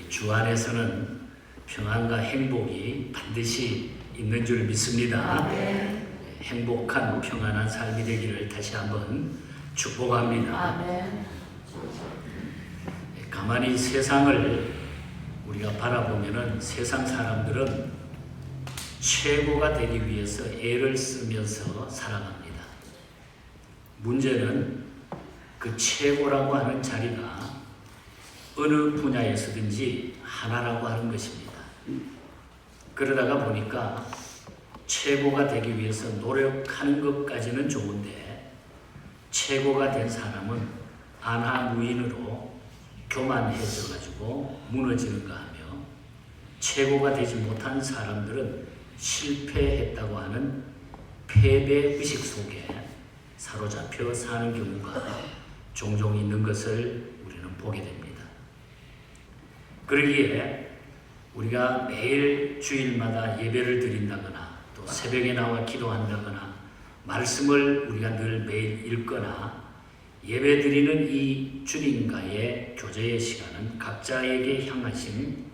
우리 주 안에서는 평안과 행복이 반드시 있는 줄 믿습니다. 행복한 평안한 삶이 되기를 다시 한번 축복합니다. 가만히 세상을 우리가 바라보면은 세상 사람들은 최고가 되기 위해서 애를 쓰면서 살아갑니다. 문제는 그 최고라고 하는 자리가 어느 분야에서든지 하나라고 하는 것입니다. 그러다가 보니까 최고가 되기 위해서 노력하는 것까지는 좋은데 최고가 된 사람은 안하무인으로 교만해져 가지고 무너지는가 하며 최고가 되지 못한 사람들은 실패했다고 하는 패배의식 속에 사로잡혀 사는 경우가 종종 있는 것을 우리는 보게 됩니다. 그러기에 우리가 매일 주일마다 예배를 드린다거나 또 새벽에 나와 기도한다거나 말씀을 우리가 늘 매일 읽거나 예배 드리는 이 주님과의 교제의 시간은 각자에게 향하신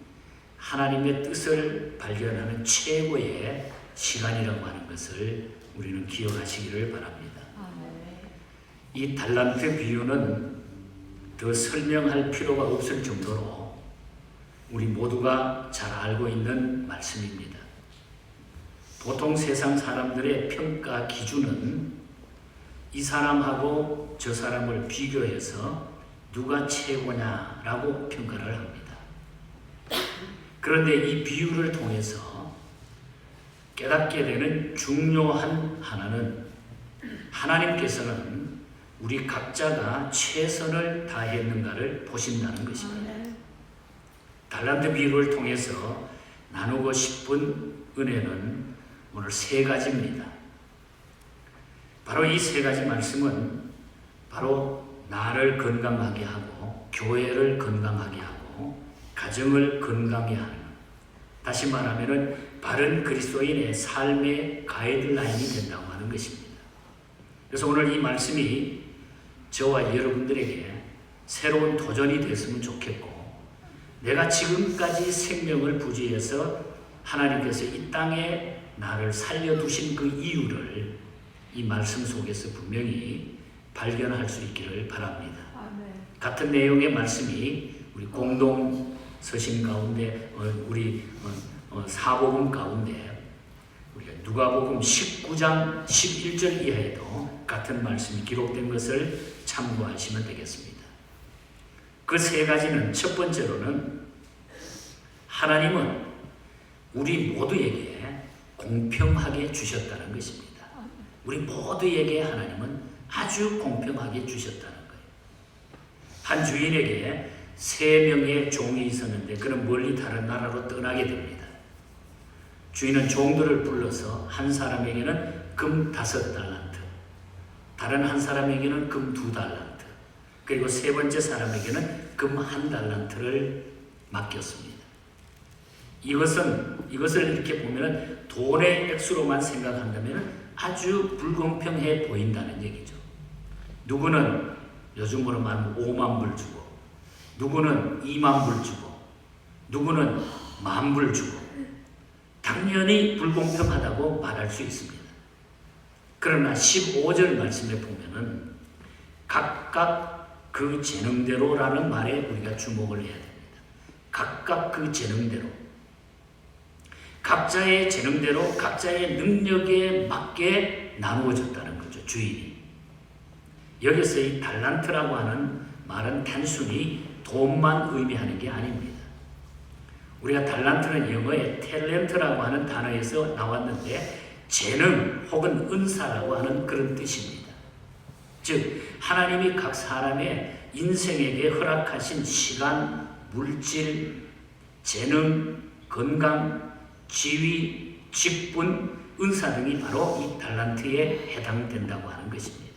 하나님의 뜻을 발견하는 최고의 시간이라고 하는 것을 우리는 기억하시기를 바랍니다. 이 달란트 비유는 더 설명할 필요가 없을 정도로 우리 모두가 잘 알고 있는 말씀입니다. 보통 세상 사람들의 평가 기준은 이 사람하고 저 사람을 비교해서 누가 최고냐라고 평가를 합니다. 그런데 이 비유를 통해서 깨닫게 되는 중요한 하나는 하나님께서는 우리 각자가 최선을 다했는가를 보신다는 것입니다. 달란트 비유를 통해서 나누고 싶은 은혜는 오늘 세 가지입니다. 바로 이 세 가지 말씀은 바로 나를 건강하게 하고 교회를 건강하게 하고 가정을 건강하게 하는, 다시 말하면 바른 그리스도인의 삶의 가이드라인이 된다고 하는 것입니다. 그래서 오늘 이 말씀이 저와 여러분들에게 새로운 도전이 됐으면 좋겠고, 내가 지금까지 생명을 부지해서 하나님께서 이 땅에 나를 살려두신 그 이유를 이 말씀 속에서 분명히 발견할 수 있기를 바랍니다. 같은 내용의 말씀이 우리 공동 서신 가운데 우리 사복음 가운데 우리가 누가복음 19장 11절 이하에도 같은 말씀이 기록된 것을 참고하시면 되겠습니다. 그 세 가지는 첫 번째로는 하나님은 우리 모두에게 공평하게 주셨다는 것입니다. 우리 모두에게 하나님은 아주 공평하게 주셨다는 거예요. 한 주인에게 3명의 종이 있었는데 그는 멀리 다른 나라로 떠나게 됩니다. 주인은 종들을 불러서 한 사람에게는 금 5달란트, 다른 한 사람에게는 금 2달란트, 그리고 세 번째 사람에게는 금 1달란트를 맡겼습니다. 이것을 이렇게 보면 돈의 액수로만 생각한다면 아주 불공평해 보인다는 얘기죠. 누구는 요즘으로 말하면 5만 불 주고, 누구는 2만 불 주고, 누구는 1만 불 주고, 당연히 불공평하다고 말할 수 있습니다. 그러나 15절 말씀에 보면은 각각 그 재능대로라는 말에 우리가 주목을 해야 됩니다. 각각 그 재능대로, 각자의 재능대로 각자의 능력에 맞게 나누어졌다는 거죠. 주인이. 여기서 이 달란트라고 하는 말은 단순히 돈만 의미하는 게 아닙니다. 우리가 달란트는 영어의 탤런트라고 하는 단어에서 나왔는데 재능 혹은 은사라고 하는 그런 뜻입니다. 즉 하나님이 각 사람의 인생에게 허락하신 시간, 물질, 재능, 건강, 지위, 직분, 은사 등이 바로 이 달란트에 해당된다고 하는 것입니다.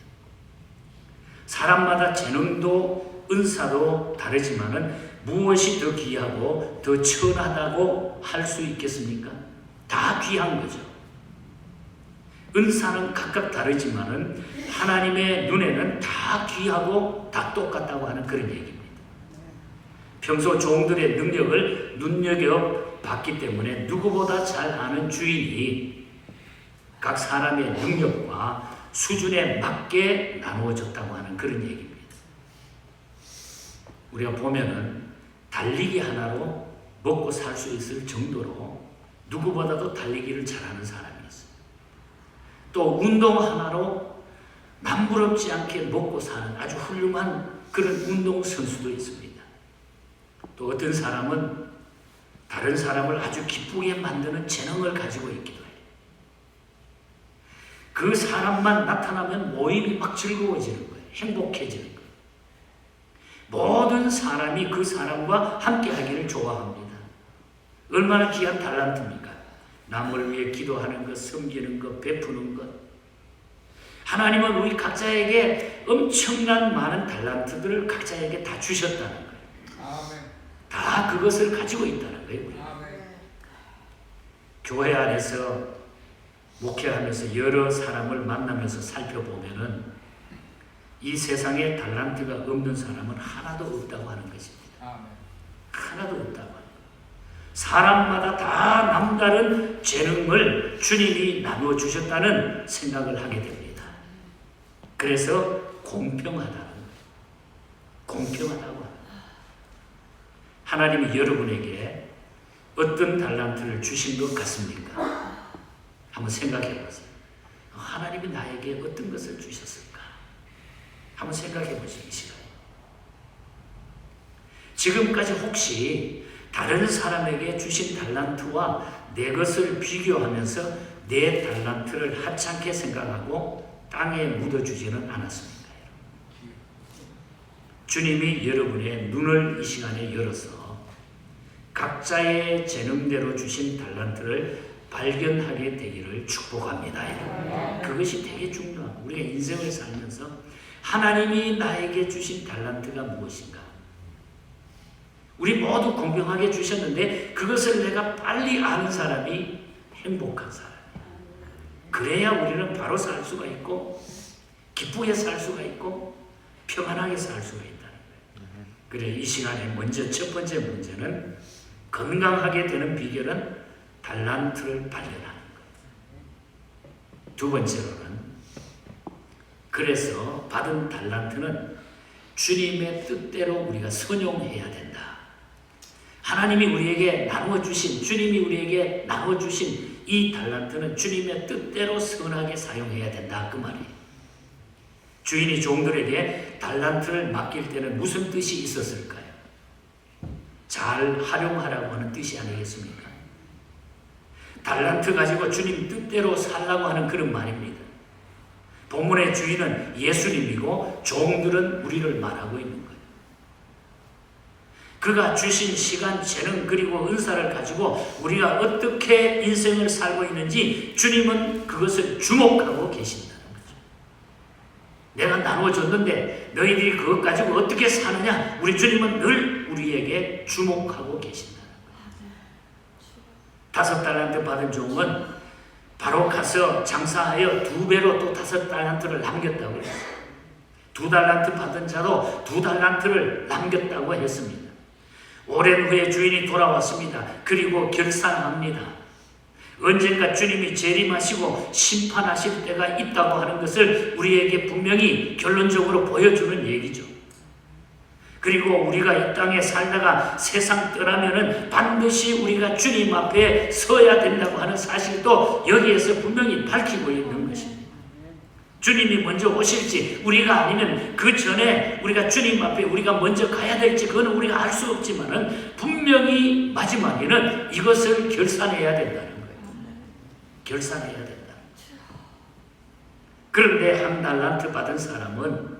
사람마다 재능도 은사도 다르지만은 무엇이 더 귀하고 더 천하다고 할 수 있겠습니까? 다 귀한 거죠. 은사는 각각 다르지만은 하나님의 눈에는 다 귀하고 다 똑같다고 하는 그런 얘기입니다. 평소 종들의 능력을 눈여겨봤기 때문에 누구보다 잘 아는 주인이 각 사람의 능력과 수준에 맞게 나누어졌다고 하는 그런 얘기입니다. 우리가 보면은 달리기 하나로 먹고 살 수 있을 정도로 누구보다도 달리기를 잘하는 사람이 있어요. 또 운동 하나로 남부럽지 않게 먹고 사는 아주 훌륭한 그런 운동 선수도 있습니다. 또 어떤 사람은 다른 사람을 아주 기쁘게 만드는 재능을 가지고 있기도 해요. 그 사람만 나타나면 모임이 막 즐거워지는 거예요. 행복해지는 거예요. 모든 사람이 그 사람과 함께 하기를 좋아합니다. 얼마나 귀한 달란트입니까? 남을 위해 기도하는 것, 섬기는 것, 베푸는 것. 하나님은 우리 각자에게 엄청난 많은 달란트들을 각자에게 다 주셨다는 거예요. 아멘. 다 그것을 가지고 있다는 거예요. 우리. 아멘. 교회 안에서 목회하면서 여러 사람을 만나면서 살펴보면은 이 세상에 달란트가 없는 사람은 하나도 없다고 하는 것입니다. 아멘. 하나도 없다고 하는 거예요. 사람마다 다 남다른 재능을 주님이 나누어 주셨다는 생각을 하게 됩니다. 그래서 공평하다는 거예요. 공평하다고 하는 거예요. 하나님이 여러분에게 어떤 달란트를 주신 것 같습니까? 한번 생각해 보세요. 하나님이 나에게 어떤 것을 주셨을까? 한번 생각해 보세요. 이 시간에. 지금까지 혹시 다른 사람에게 주신 달란트와 내 것을 비교하면서 내 달란트를 하찮게 생각하고 땅에 묻어주지는 않았습니까? 주님이 여러분의 눈을 이 시간에 열어서 각자의 재능대로 주신 달란트를 발견하게 되기를 축복합니다. 그것이 되게 중요합니다. 우리가 인생을 살면서 하나님이 나에게 주신 달란트가 무엇인가? 우리 모두 공평하게 주셨는데 그것을 내가 빨리 아는 사람이 행복한 사람이에요. 그래야 우리는 바로 살 수가 있고 기쁘게 살 수가 있고 평안하게 살 수가 있다는 거예요. 그래 이 시간에 먼저 첫 번째 문제는 건강하게 되는 비결은 달란트를 발견하는 거예요. 두 번째로는 그래서 받은 달란트는 주님의 뜻대로 우리가 선용해야 된다. 하나님이 우리에게 나누어 주신, 주님이 우리에게 나누어 주신 이 달란트는 주님의 뜻대로 선하게 사용해야 된다. 그 말이에요. 주인이 종들에게 달란트를 맡길 때는 무슨 뜻이 있었을까요? 잘 활용하라고 하는 뜻이 아니겠습니까? 달란트 가지고 주님 뜻대로 살라고 하는 그런 말입니다. 본문의 주인은 예수님이고 종들은 우리를 말하고 있는 거예요. 그가 주신 시간, 재능 그리고 은사를 가지고 우리가 어떻게 인생을 살고 있는지 주님은 그것을 주목하고 계신다는 거죠. 내가 나누어줬는데 너희들이 그것 가지고 어떻게 사느냐? 우리 주님은 늘 우리에게 주목하고 계신다는 거예요. 5달란트 받은 종은 바로 가서 장사하여 2배로 또 5달란트를 남겼다고 했어요. 2달란트 받은 자도 2달란트를 남겼다고 했습니다. 오랜 후에 주인이 돌아왔습니다. 그리고 결산합니다. 언젠가 주님이 재림하시고 심판하실 때가 있다고 하는 것을 우리에게 분명히 결론적으로 보여주는 얘기죠. 그리고 우리가 이 땅에 살다가 세상 떠나면은 반드시 우리가 주님 앞에 서야 된다고 하는 사실도 여기에서 분명히 밝히고 있는 것입니다. 주님이 먼저 오실지 우리가 아니면 그 전에 우리가 주님 앞에 우리가 먼저 가야 될지 그거는 우리가 알 수 없지만은 분명히 마지막에는 이것을 결산해야 된다는 거예요. 결산해야 된다. 그런데 한 달란트 받은 사람은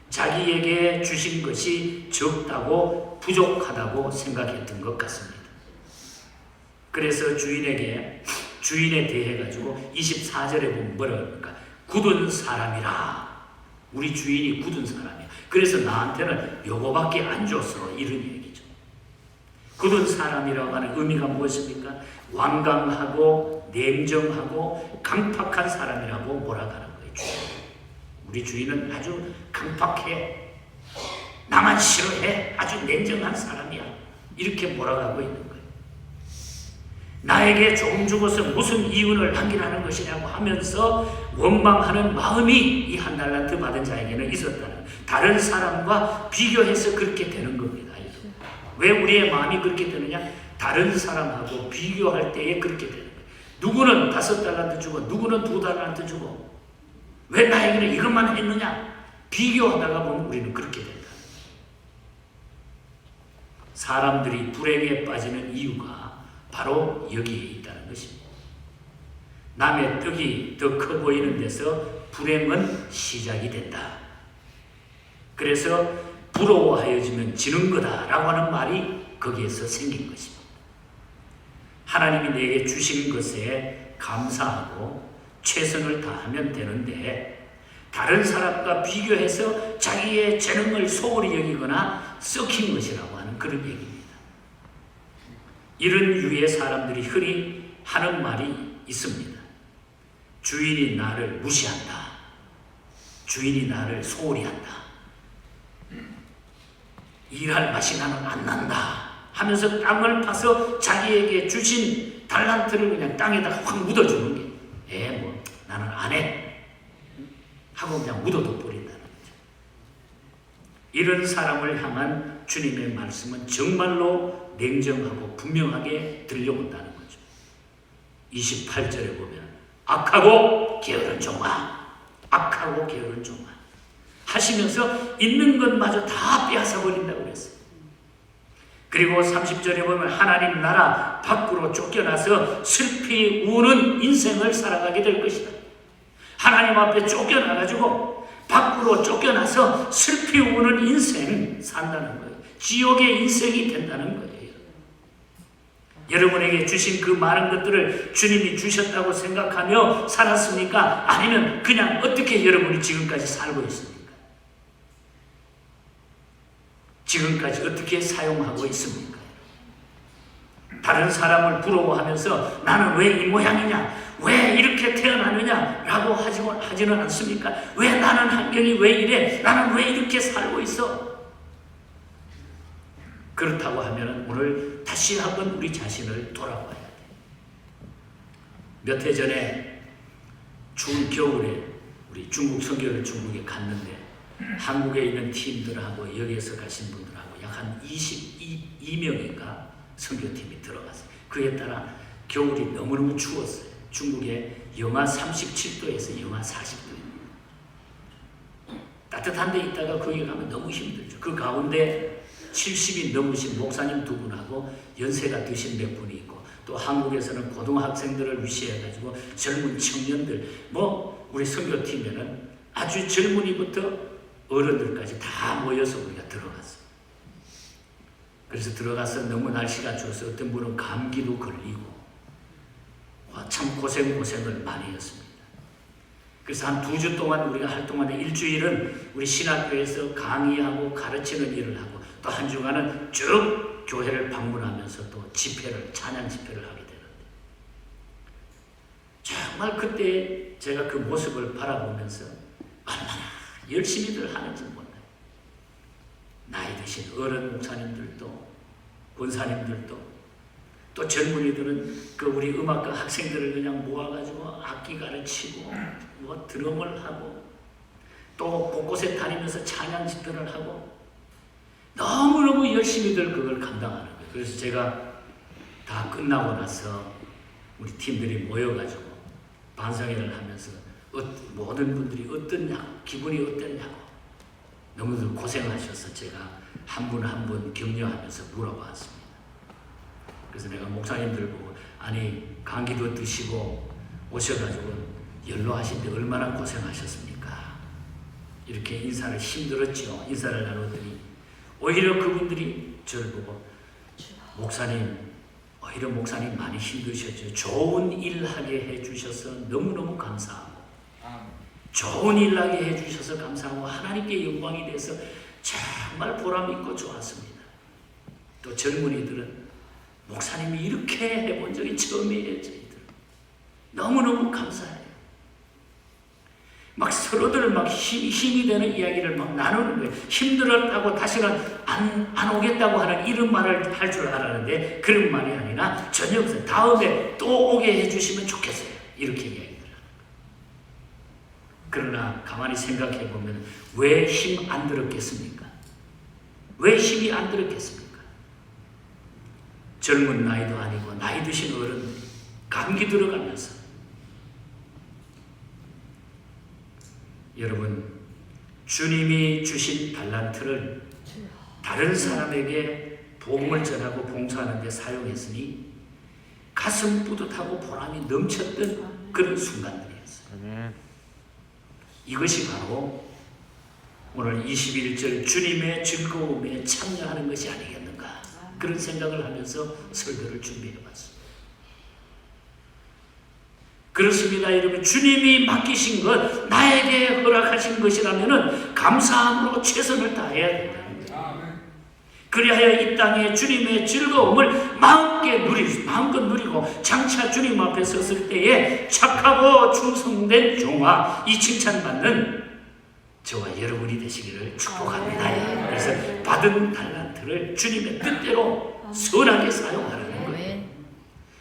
자기에게 주신 것이 적다고 부족하다고 생각했던 것 같습니다. 그래서 주인에 대해 가지고 24절에 보면 뭐라 그럽니까? 굳은 사람이라. 우리 주인이 굳은 사람이야. 그래서 나한테는 요거밖에 안 줬어. 이런 얘기죠. 굳은 사람이라고 하는 의미가 무엇입니까? 완강하고 냉정하고 강팍한 사람이라고 몰아가는 거예요. 주인. 우리 주인은 아주 강팍해. 나만 싫어해. 아주 냉정한 사람이야. 이렇게 몰아가고 있는 거예요. 나에게 조금 주고서 무슨 이윤을 남기라는 것이냐고 하면서 원망하는 마음이 이 한 달란트 받은 자에게는 있었다는, 다른 사람과 비교해서 그렇게 되는 겁니다. 왜 우리의 마음이 그렇게 되느냐? 다른 사람하고 비교할 때에 그렇게 되는 거예요. 누구는 5달란트 주고 누구는 2달란트 주고 왜 나에게는 이것만 했느냐? 비교하다가 보면 우리는 그렇게 된다. 사람들이 불행에 빠지는 이유가 바로 여기에 있다는 것입니다. 남의 떡이 더 커 보이는 데서 불행은 시작이 된다. 그래서 부러워하여지면 지는 거다라고 하는 말이 거기에서 생긴 것입니다. 하나님이 내게 주신 것에 감사하고 최선을 다하면 되는데 다른 사람과 비교해서 자기의 재능을 소홀히 여기거나 썩힌 것이라고 하는 그런 얘기입니다. 이런 유의 사람들이 흔히 하는 말이 있습니다. 주인이 나를 무시한다. 주인이 나를 소홀히 한다. 일할 맛이 나는 안 난다 하면서 땅을 파서 자기에게 주신 달란트를 그냥 땅에다 확 묻어주는 게, 뭐 나는 안 해 하고 그냥 묻어둬 버린다는 거죠. 이런 사람을 향한 주님의 말씀은 정말로 냉정하고 분명하게 들려온다는 거죠. 28절에 보면 악하고 게으른 종아, 악하고 게으른 종아 하시면서 있는 것마저 다 빼앗아 버린다고 그랬어요. 그리고 30절에 보면 하나님 나라 밖으로 쫓겨나서 슬피 우는 인생을 살아가게 될 것이다. 하나님 앞에 쫓겨나가지고 밖으로 쫓겨나서 슬피 우는 인생 산다는 거예요. 지옥의 인생이 된다는 거예요. 여러분에게 주신 그 많은 것들을 주님이 주셨다고 생각하며 살았습니까? 아니면 그냥 어떻게 여러분이 지금까지 살고 있습니까? 지금까지 어떻게 사용하고 있습니까? 다른 사람을 부러워하면서 나는 왜 이 모양이냐? 왜 이렇게 태어나느냐? 라고 하지는 않습니까? 왜 나는 환경이 왜 이래? 나는 왜 이렇게 살고 있어? 그렇다고 하면 오늘 다시 한번 우리 자신을 돌아봐야 돼. 몇 해 전에 추운 겨울에 우리 중국 선교를 중국에 갔는데 한국에 있는 팀들하고 여기에서 가신 분들하고 약 한 22명인가 선교팀이 들어갔어요. 그에 따라 겨울이 너무너무 추웠어요. 중국에 영하 37도에서 영하 40도입니다. 따뜻한 데 있다가 거기 가면 너무 힘들죠. 그 가운데 70이 넘으신 목사님 2분하고 연세가 드신 몇 분이 있고 또 한국에서는 고등학생들을 위시해가지고 젊은 청년들, 뭐 우리 선교팀에는 아주 젊은이부터 어른들까지 다 모여서 우리가 들어갔어요. 그래서 들어가서 너무 날씨가 추워서 어떤 분은 감기도 걸리고 참 고생을 많이 했습니다. 그래서 한 2주 동안 우리가 활동하는 일주일은 우리 신학교에서 강의하고 가르치는 일을 하고 또 한 주간은 쭉 교회를 방문하면서 또 찬양 집회를 하게 되는데 정말 그때 제가 그 모습을 바라보면서 얼마나 열심히들 하는지 몰라요. 나이 드신 어른 목사님들도 권사님들도 또 젊은이들은 그 우리 음악과 학생들을 그냥 모아가지고 악기 가르치고 뭐 드럼을 하고 또 곳곳에 다니면서 찬양 집회를 하고 너무너무 열심히들 그걸 감당하는 거예요. 그래서 제가 다 끝나고 나서 우리 팀들이 모여가지고 반성회를 하면서 모든 분들이 어떠냐고, 기분이 어떠냐고 너무들 고생하셔서 제가 한 분 한 분 격려하면서 물어봤습니다. 그래서 내가 목사님들 보고 아니 감기도 드시고 오셔가지고 연로하신데 얼마나 고생하셨습니까? 이렇게 인사를 힘들었죠. 인사를 나누더니 오히려 그분들이 저를 보고 목사님 오히려 목사님 많이 힘드셨죠. 좋은 일 하게 해주셔서 너무너무 감사하고 좋은 일 하게 해주셔서 감사하고 하나님께 영광이 돼서 정말 보람있고 좋았습니다. 또 젊은이들은 목사님이 이렇게 해본 적이 처음이에요. 저희들 너무너무 감사해요. 막 서로들 막 힘이 되는 이야기를 막 나누는 거예요. 힘들었다고 다시는 안 오겠다고 하는 이런 말을 할 줄 알았는데 그런 말이 아니라 전혀 없어요. 다음에 또 오게 해주시면 좋겠어요. 이렇게 이야기를. 그러나 가만히 생각해 보면 왜 힘 안 들었겠습니까? 왜 힘이 안 들었겠습니까? 젊은 나이도 아니고 나이 드신 어른들이 감기 들어가면서 여러분, 주님이 주신 달란트를 다른 사람에게 복음을 전하고 봉사하는 데 사용했으니 가슴 뿌듯하고 보람이 넘쳤던 그런 순간들이었어요. 이것이 바로 오늘 21절 주님의 즐거움에 참여하는 것이 아니겠는가, 그런 생각을 하면서 설교를 준비해봤습니다. 그렇습니다. 여러분, 주님이 맡기신 것, 나에게 허락하신 것이라면 감사함으로 최선을 다해야 된다는 거예요. 그리하여 이 땅에 주님의 즐거움을 마음껏 누리고 장차 주님 앞에 섰을 때에 착하고 충성된 종아, 이 칭찬받는 저와 여러분이 되시기를 축복합니다. 그래서 받은 달란트를 주님의 뜻대로 선하게 사용하라는 거예요.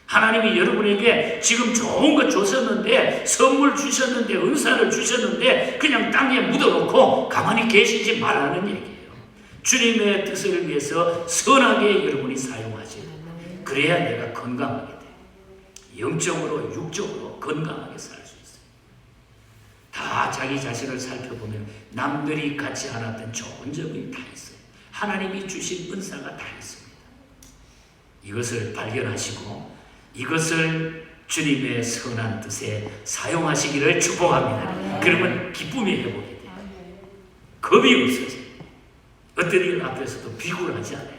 하나님이 여러분에게 지금 좋은 것 주셨는데, 선물 주셨는데, 은사를 주셨는데 그냥 땅에 묻어놓고 가만히 계시지 말라는 얘기예요. 주님의 뜻을 위해서 선하게 여러분이 사용하셔야 돼요. 그래야 내가 건강하게 돼요. 영적으로 육적으로 건강하게 살 수 있어요. 다 자기 자신을 살펴보면 남들이 갖지 않았던 좋은 점이 다 있어요. 하나님이 주신 은사가 다 있습니다. 이것을 발견하시고 이것을 주님의 선한 뜻에 사용하시기를 축복합니다. 그러면 기쁨이 회복이 돼요. 겁이 없어져요. 어떤 일 앞에서도 비굴하지 않아요.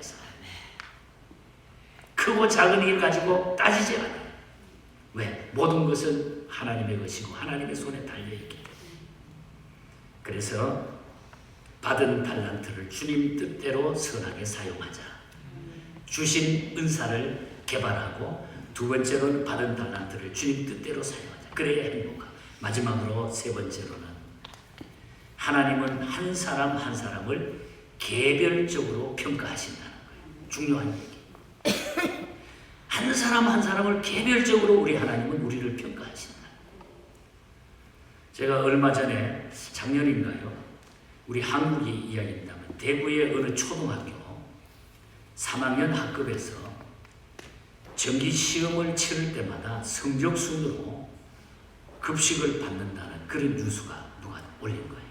크고 작은 일 가지고 따지지 않아요. 왜? 모든 것은 하나님의 것이고 하나님의 손에 달려있기 때문에. 그래서 받은 달란트를 주님 뜻대로 선하게 사용하자. 주신 은사를 개발하고, 두 번째로는 받은 달란트를 주님 뜻대로 사용하자. 그래야 행복하고, 마지막으로 세 번째로는 하나님은 한 사람 한 사람을 개별적으로 평가하신다는 거예요. 중요한 얘기. 한 사람 한 사람을 개별적으로 우리 하나님은 우리를 평가하신다. 제가 얼마 전에, 작년인가요? 우리 한국이 이야기입니다만 대구의 어느 초등학교 3학년 학급에서 정기시험을 치를 때마다 성적 순으로 급식을 받는다는 그런 뉴스가 누가 올린 거예요.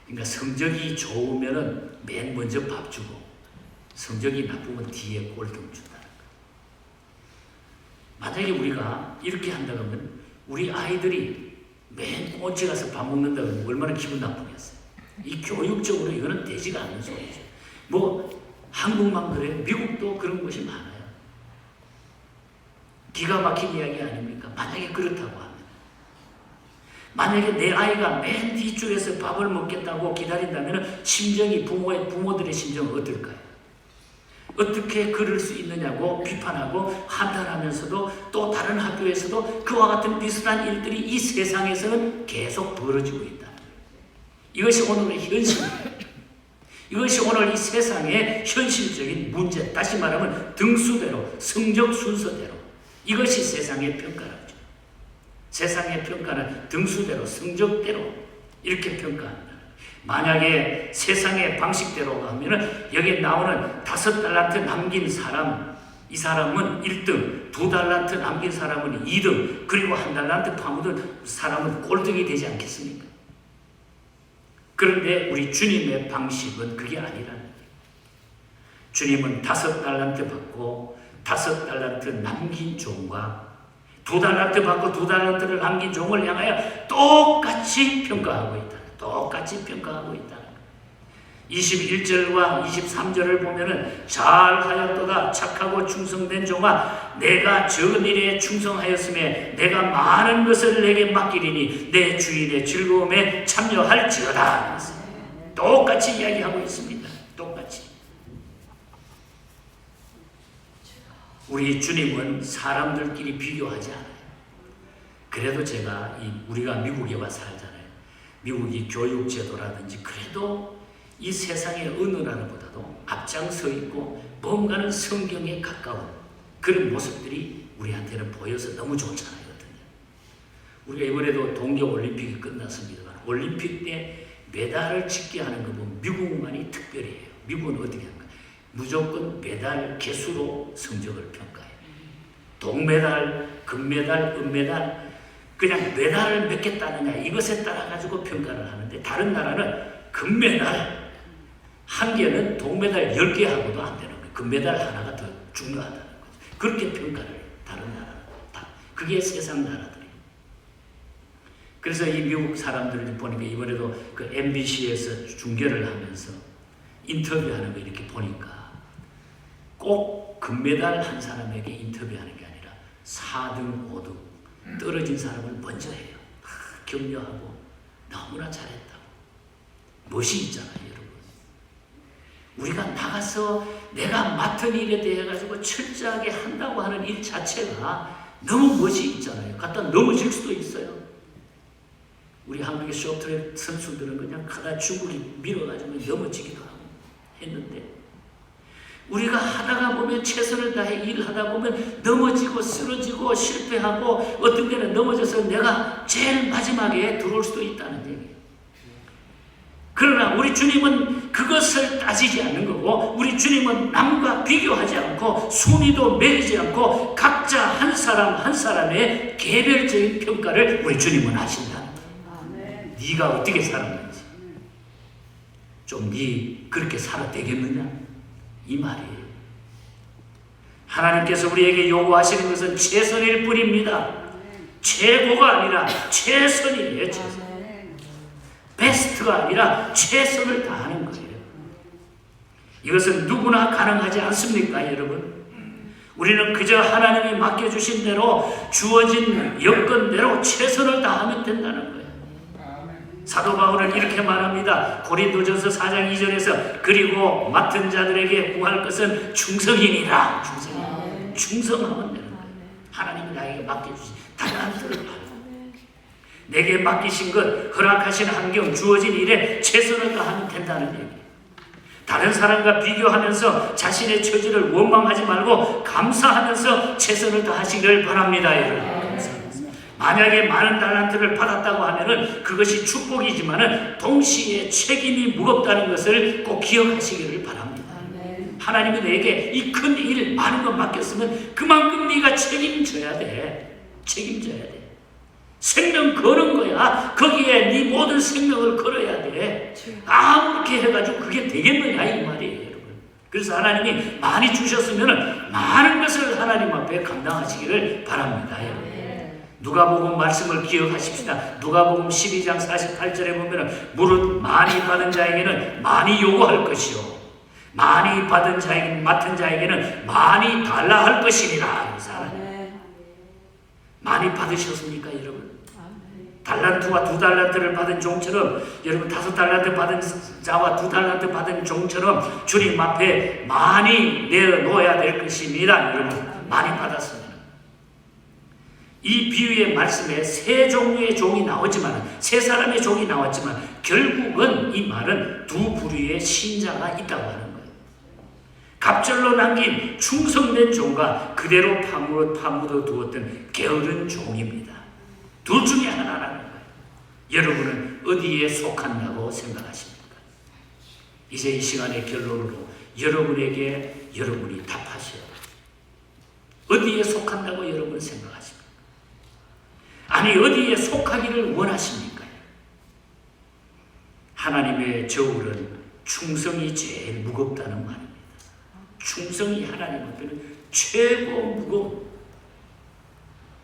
그러니까 성적이 좋으면 맨 먼저 밥 주고 성적이 나쁘면 뒤에 꼴등 준다는 거예요. 만약에 우리가 이렇게 한다고 하면 우리 아이들이 맨 꼴찌 가서 밥 먹는다고 하면 얼마나 기분 나쁘겠어요. 이 교육적으로 이거는 되지가 않는 소리죠. 뭐 한국만 그래요? 미국도 그런 것이 많아요. 기가 막힌 이야기 아닙니까? 만약에 그렇다고 하면, 만약에 내 아이가 맨 뒤쪽에서 밥을 먹겠다고 기다린다면 심정이, 부모들의 심정은 어떨까요? 어떻게 그럴 수 있느냐고 비판하고 한탄하면서도 또 다른 학교에서도 그와 같은 비슷한 일들이 이 세상에서는 계속 벌어지고 있다. 이것이 오늘의 현실이에요. 이것이 오늘 이 세상의 현실적인 문제, 다시 말하면 등수대로, 성적 순서대로, 이것이 세상의 평가라죠. 세상의 평가는 등수대로, 성적대로 이렇게 평가합니다. 만약에 세상의 방식대로 하면은 여기에 나오는 5달란트 남긴 사람, 이 사람은 1등, 2달란트 남긴 사람은 2등, 그리고 1달란트 파묻은 사람은 꼴등이 되지 않겠습니까? 그런데 우리 주님의 방식은 그게 아니라는 거예요. 주님은 5달란트 받고 5달란트 남긴 종과 2달란트 받고 2달란트를 남긴 종을 향하여 똑같이 평가하고 있다. 똑같이 평가하고 있다. 21절과 23절을 보면은 잘하였도다 착하고 충성된 종아, 내가 적은 일에 충성하였음에 내가 많은 것을 내게 맡기리니 내 주인의 즐거움에 참여할지어다. 똑같이 이야기하고 있습니다. 똑같이. 우리 주님은 사람들끼리 비교하지 않아요. 그래도 제가 우리가 미국에 와서 살잖아요. 미국이 교육제도라든지 그래도 이 세상의 어느 나라보다도 앞장서 있고 뭔가는 성경에 가까운 그런 모습들이 우리한테는 보여서 너무 좋잖아요. 우리가 이번에도 동계올림픽이 끝났습니다만 올림픽 때 메달을 찍게 하는 거 보면 미국만이 특별해요. 미국은 어떻게 하는가? 무조건 메달 개수로 성적을 평가해요. 동메달, 금메달, 은메달 그냥 메달을 몇 개 따느냐 이것에 따라 가지고 평가를 하는데 다른 나라는 금메달 한 개는 동메달 10개 하고도 안 되는 거예요. 금메달 하나가 더 중요하다는 거죠. 그렇게 평가를 해요. 다른 나라는 다. 그게 세상 나라들이에요. 그래서 이 미국 사람들을 보니까 이번에도 그 MBC에서 중계를 하면서 인터뷰하는 거 이렇게 보니까 꼭 금메달 한 사람에게 인터뷰하는 게 아니라 4등, 5등 떨어진 사람을 먼저 해요. 격려하고 너무나 잘했다고. 멋이 있잖아요, 여러분. 우리가 나가서 내가 맡은 일에 대해 가지고 철저하게 한다고 하는 일 자체가 너무 멋이 있잖아요. 갖다 넘어질 수도 있어요. 우리 한국의 쇼트트랙 선수들은 그냥 가다 중국이 밀어가지고 넘어지기도 하고 했는데 우리가 하다가 보면 최선을 다해 일하다 보면 넘어지고 쓰러지고 실패하고 어떤 때는 넘어져서 내가 제일 마지막에 들어올 수도 있다는 얘기예요. 그러나 우리 주님은 그것을 따지지 않는 거고 우리 주님은 남과 비교하지 않고 순위도 매기지 않고 각자 한 사람 한 사람의 개별적인 평가를 우리 주님은 하신다. 네가 어떻게 살았는지 좀 네 그렇게 살아 되겠느냐 이 말이에요. 하나님께서 우리에게 요구하시는 것은 최선일 뿐입니다. 최고가 아니라 최선이에요. 최선. 베스트가 아니라 최선을 다하는 거예요. 이것은 누구나 가능하지 않습니까, 여러분? 우리는 그저 하나님이 맡겨주신 대로 주어진 여건대로 최선을 다하면 된다는 거예요. 사도 바울은 이렇게 말합니다. 고린도전서 4장 2절에서 그리고 맡은 자들에게 구할 것은 충성이니라. 충성하면 되는 거예요. 하나님이 나에게 맡겨주신 달란트를 내게 맡기신 것, 허락하신 환경, 주어진 일에 최선을 다하면 된다는 얘기예요. 다른 사람과 비교하면서 자신의 처지를 원망하지 말고 감사하면서 최선을 다하시기를 바랍니다. 여러분. 만약에 많은 달란트를 받았다고 하면은 그것이 축복이지만은 동시에 책임이 무겁다는 것을 꼭 기억하시기를 바랍니다. 하나님이 내게 이 큰 일 많은 것 맡겼으면 그만큼 네가 책임져야 돼. 책임져야 돼. 생명 거는 거야. 거기에 네 모든 생명을 걸어야 돼. 아무렇게 해가지고 그게 되겠느냐 이 말이에요, 여러분. 그래서 하나님이 많이 주셨으면 많은 것을 하나님 앞에 감당하시기를 바랍니다, 여러분. 누가복음 말씀을 기억하십시다. 누가복음 12장 48절에 보면은 무릇 많이 받은 자에게는 많이 요구할 것이요 많이 받은 자에게 맡은 자에게는 많이 달라 할 것이니라. 많이 받으셨습니까, 여러분? 달란트와 2달란트를 받은 종처럼 여러분 5달란트 받은 자와 2달란트 받은 종처럼 주님 앞에 많이 내어놓아야 될 것입니다. 여러분 많이 받았습니다. 이 비유의 말씀에 세 종류의 종이 나오지만 세 사람의 종이 나왔지만 결국은 이 말은 두 부류의 신자가 있다고 하는 거예요. 갑절로 남긴 충성된 종과 그대로 파묻어 두었던 게으른 종입니다. 둘 중에 하나라는 거예요. 여러분은 어디에 속한다고 생각하십니까? 이제 이 시간의 결론으로 여러분에게 여러분이 답하셔야 돼요. 어디에 속한다고 여러분은 생각하십니까? 아니 어디에 속하기를 원하십니까? 하나님의 저울은 충성이 제일 무겁다는 말입니다. 충성이 하나님 앞에는 최고 무거운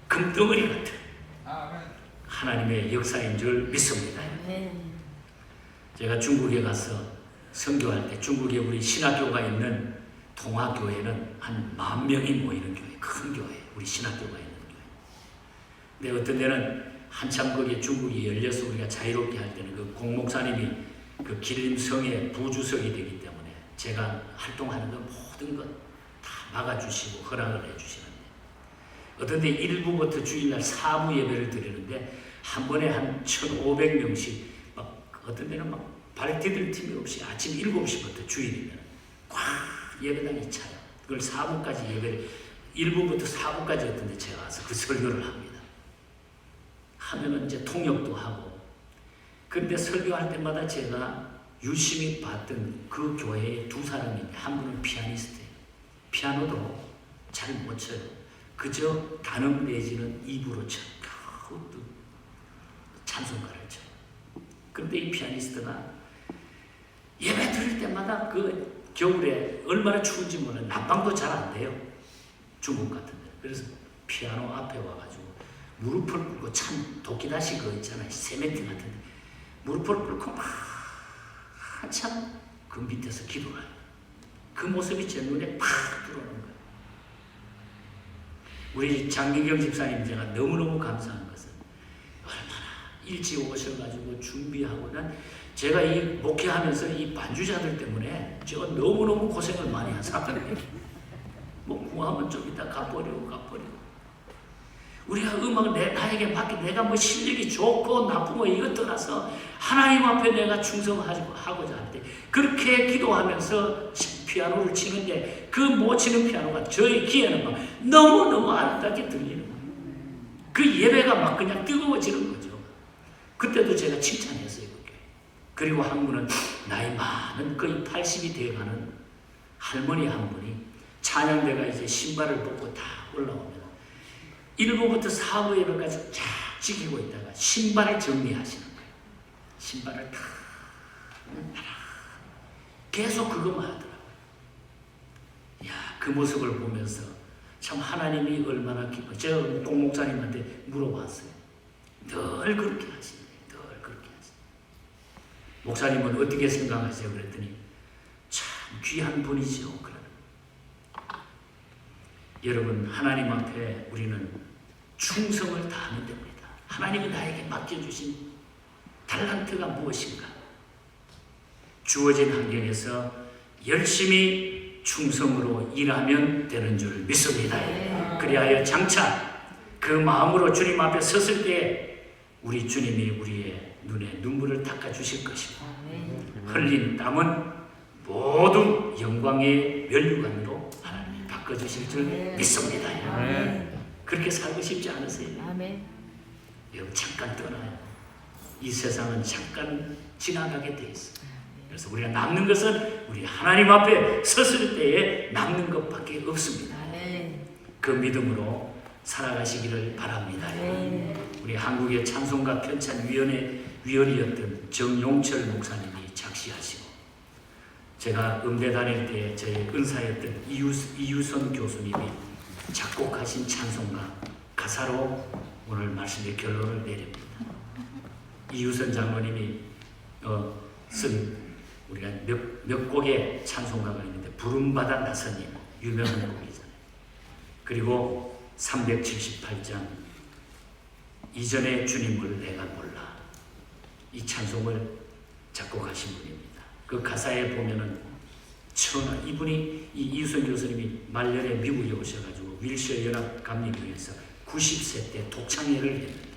금덩어리 같은 하나님의 역사인 줄 믿습니다. 제가 중국에 가서 선교할 때 중국에 우리 신학교가 있는 동화교회는 한 10,000명이 모이는 교회, 큰 교회, 우리 신학교가 있는 교회. 근데 어떤 데는 한참 거기에 중국이 열려서 우리가 자유롭게 할 때는 그 공목사님이 그 길림성의 부주석이 되기 때문에 제가 활동하는 건 모든 것 다 막아주시고 허락을 해주시는데 어떤 데 일부부터 주일날 사무 예배를 드리는데 한 번에 한 1,500명씩 어떤 데는 막 발 디딜 틈이 없이 아침 7시부터 주일이면 꽉 예배당이 차요. 그걸 4부까지 예배를 1부부터 4부까지 했던데 제가 와서 그 설교를 합니다. 하면은 이제 통역도 하고. 그런데 설교할 때마다 제가 유심히 봤던 그 교회에 두 사람인데 한 분은 피아니스트예요. 피아노도 잘 못 쳐요. 그저 단음 내지는 입으로 쳐. 그것도 찬송가를 쳐. 그런데 이 피아니스트가 예배 드릴 때마다 그 겨울에 얼마나 추운지 몰라요. 난방도 잘 안 돼요. 중국 같은데. 그래서 피아노 앞에 와가지고 무릎을 꿇고 참 도끼다시 그 있잖아요. 세멘트 같은데. 무릎을 꿇고 막 한참 그 밑에서 기도를 해요. 그 모습이 제 눈에 팍 들어오는 거예요. 우리 장기경 집사님 제가 너무너무 감사한 것은 얼마나 일찍 오셔가지고 준비하고 난 제가 이 목회하면서 이 반주자들 때문에 제가 너무너무 고생을 많이 한 사람이에요. 뭐 구하면 좀 이따 가버리고. 우리가 음악을 나에게 맡긴 내가 뭐 실력이 좋고 나쁘고 이것 떠나서 하나님 앞에 내가 충성하고자 할 때 그렇게 기도하면서 피아노를 치는데 그 못 치는 피아노가 저희 귀에는 막 너무너무 아름답게 들리는 거예요. 그 예배가 막 그냥 뜨거워지는 거죠. 그때도 제가 칭찬했어요. 그리고 한 분은 나이 많은 거의 80이 되어가는 할머니 한 분이 찬양대가 이제 신발을 벗고 다 올라오면 1부부터 4부 예배까지 쫙 지키고 있다가 신발을 정리하시는 거예요. 신발을 다 계속 그것만 하더라고요. 그 모습을 보면서 참 하나님이 얼마나 기뻐. 제가 동 목사님한테 물어봤어요. 늘 그렇게 하시네. 목사님은 어떻게 생각하세요? 그랬더니 참 귀한 분이죠. 여러분, 하나님 앞에 우리는 충성을 다하면 됩니다. 하나님이 나에게 맡겨주신 달란트가 무엇인가? 주어진 환경에서 열심히 충성으로 일하면 되는 줄 믿습니다. 그리하여 장차 그 마음으로 주님 앞에 섰을 때 우리 주님이 우리의 눈에 눈물을 닦아주실 것이고 흘린 땀은 모두 영광의 면류관으로 하나님이 바꿔주실 줄 믿습니다. 그렇게 살고 싶지 않으세요? 여러분, 잠깐 떠나요. 이 세상은 잠깐 지나가게 돼 있어요. 그래서 우리가 남는 것은 우리 하나님 앞에 섰을 때에 남는 것밖에 없습니다. 그 믿음으로 살아가시기를 바랍니다. 우리 한국의 찬송가 편찬위원이었던 정용철 목사님이 작시하시고 제가 음대 다닐 때 저희 은사였던 이유선 교수님이 작곡하신 찬송가 가사로 오늘 말씀의 결론을 내립니다. 이유선 장로님이 쓴 우리가 몇 곡의 찬송가가 있는데 부름받아 나서님 유명한 곡이잖아요. 그리고 378장 이전의 주님을 내가 몰라, 이 찬송을 작곡하신 분입니다. 그 가사에 보면은 이분이 이 이유선 교수님이 말년에 미국에 오셔가지고 윌셔 연합 감리교회에서 90세 때 독창회를 했는데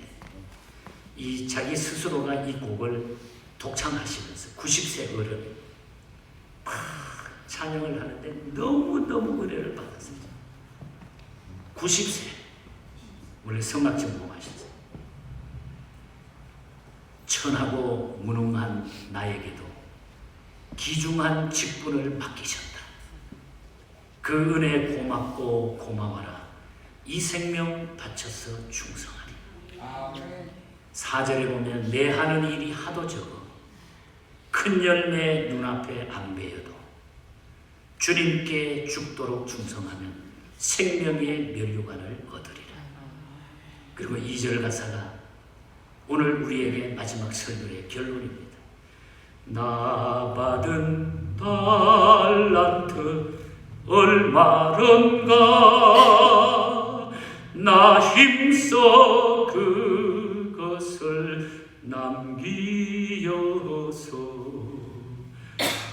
이 자기 스스로가 이 곡을 독창하시면서 90세 어른이 막 찬양을 하는데 너무너무 은혜를 받았어요. 90세 원래 성악 전공하셨어요. 천하고 무능한 나에게도 귀중한 직분을 맡기셨다. 그 은혜 고맙고 고마워라. 이 생명 바쳐서 충성하리. 4절에 보면 내 하는 일이 하도 적어 큰 열매 눈앞에 안 베어도 주님께 죽도록 충성하면 생명의 면류관을 얻으리라. 그리고 2절 가사가 오늘 우리에게 마지막 설교의 결론입니다. 나 받은 달란트 얼마런가 나 힘써 그것을 남기어서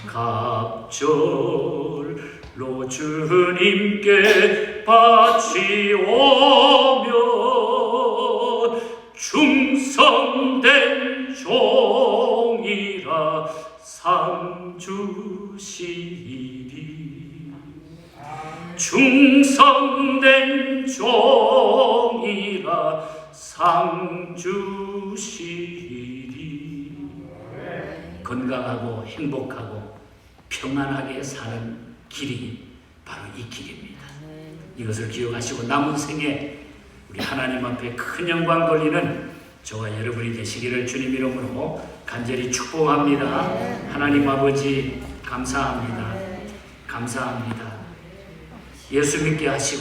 갑절로 주님께 바치오면 충성된 종이 충성된 종이라 상 주시리. 건강하고 행복하고 평안하게 사는 길이 바로 이 길입니다. 이것을 기억하시고 남은 생에 우리 하나님 앞에 큰 영광 돌리는 저와 여러분이 되시기를 주님 이름으로 간절히 축복합니다. 하나님 아버지 감사합니다. 감사합니다. 예수 믿게 하시고